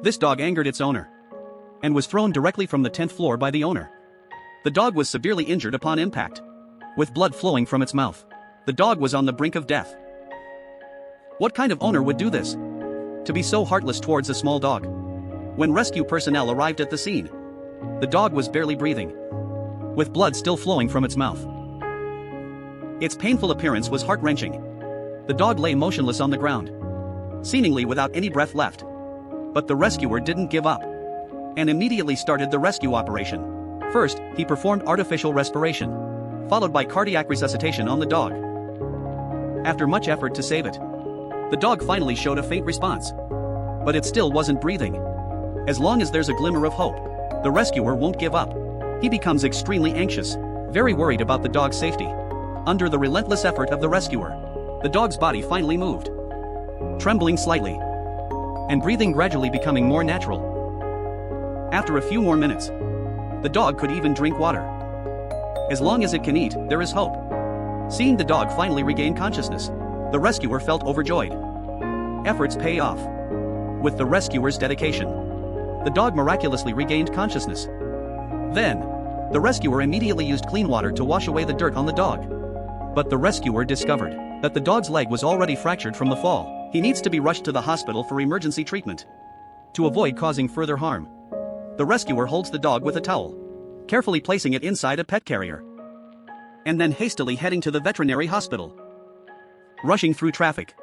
This dog angered its owner and was thrown directly from the 10th floor by the owner. The dog was severely injured upon impact, with blood flowing from its mouth. The dog was on the brink of death. What kind of owner would do this? To be so heartless towards a small dog. When rescue personnel arrived at the scene, the dog was barely breathing, with blood still flowing from its mouth. Its painful appearance was heart-wrenching. The dog lay motionless on the ground, seemingly without any breath left. But the rescuer didn't give up and immediately started the rescue operation. First, he performed artificial respiration, followed by cardiac resuscitation on the dog. After much effort to save it, the dog finally showed a faint response. But it still wasn't breathing. As long as there's a glimmer of hope, the rescuer won't give up. He becomes extremely anxious, very worried about the dog's safety. Under the relentless effort of the rescuer, the dog's body finally moved, trembling slightly, and breathing gradually becoming more natural. After a few more minutes, the dog could even drink water. As long as it can eat, there is hope. Seeing the dog finally regain consciousness, the rescuer felt overjoyed. Efforts pay off. With the rescuer's dedication, the dog miraculously regained consciousness. Then, the rescuer immediately used clean water to wash away the dirt on the dog. But the rescuer discovered that the dog's leg was already fractured from the fall. He needs to be rushed to the hospital for emergency treatment to avoid causing further harm. The rescuer holds the dog with a towel, carefully placing it inside a pet carrier, and then hastily heading to the veterinary hospital. Rushing through traffic.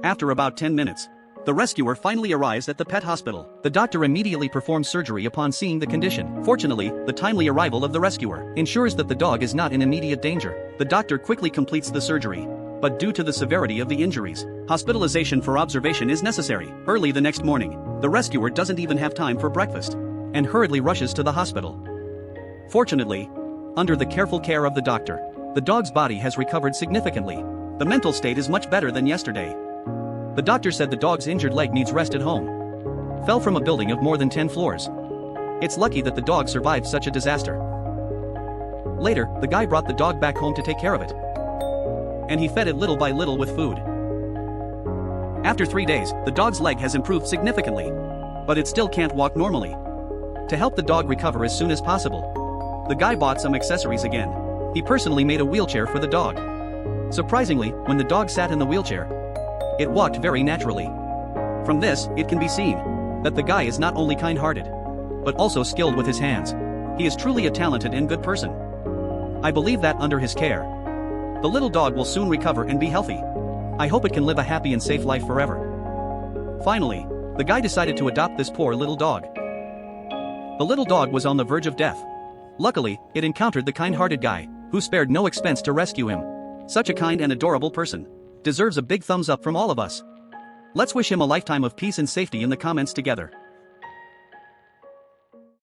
After about 10 minutes, the rescuer finally arrives at the pet hospital. The doctor immediately performs surgery upon seeing the condition. Fortunately, the timely arrival of the rescuer ensures that the dog is not in immediate danger. The doctor quickly completes the surgery, but due to the severity of the injuries, hospitalization for observation is necessary. Early the next morning, the rescuer doesn't even have time for breakfast and hurriedly rushes to the hospital. Fortunately, under the careful care of the doctor, the dog's body has recovered significantly. The mental state is much better than yesterday. The doctor said the dog's injured leg needs rest at home. Fell from a building of more than 10 floors. It's lucky that the dog survived such a disaster. Later, the guy brought the dog back home to take care of it, and he fed it little by little with food. After 3 days, the dog's leg has improved significantly, but it still can't walk normally. To help the dog recover as soon as possible, the guy bought some accessories again. He personally made a wheelchair for the dog. Surprisingly, when the dog sat in the wheelchair, it walked very naturally. From this, it can be seen that the guy is not only kind-hearted, but also skilled with his hands. He is truly a talented and good person. I believe that under his care, the little dog will soon recover and be healthy. I hope it can live a happy and safe life forever. Finally, the guy decided to adopt this poor little dog. The little dog was on the verge of death. Luckily, it encountered the kind-hearted guy, who spared no expense to rescue him. Such a kind and adorable person deserves a big thumbs up from all of us. Let's wish him a lifetime of peace and safety in the comments together.